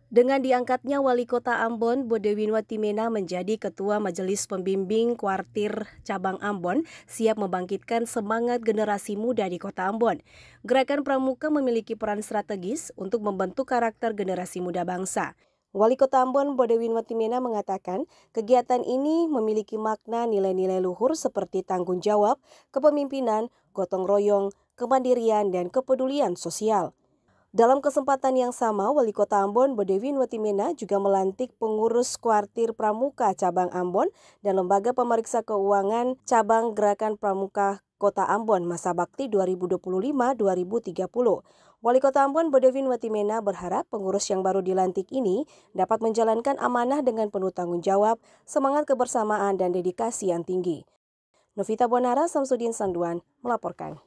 Dengan diangkatnya Wali Kota Ambon, Bodewin Watimena menjadi Ketua Majelis Pembimbing Kuartir Cabang Ambon, siap membangkitkan semangat generasi muda di Kota Ambon. Gerakan Pramuka memiliki peran strategis untuk membentuk karakter generasi muda bangsa. Wali Kota Ambon, Bodewin Watimena mengatakan, kegiatan ini memiliki makna nilai-nilai luhur seperti tanggung jawab, kepemimpinan, gotong royong, kemandirian, dan kepedulian sosial. Dalam kesempatan yang sama, Wali Kota Ambon, Bodewin Watimena juga melantik pengurus Kuartir Pramuka Cabang Ambon dan Lembaga Pemeriksa Keuangan Cabang Gerakan Pramuka Kota Ambon masa bakti 2025-2030. Wali Kota Ambon, Bodewin Watimena berharap pengurus yang baru dilantik ini dapat menjalankan amanah dengan penuh tanggung jawab, semangat kebersamaan, dan dedikasi yang tinggi. Novita Bonara, Samsudin Sanduan melaporkan.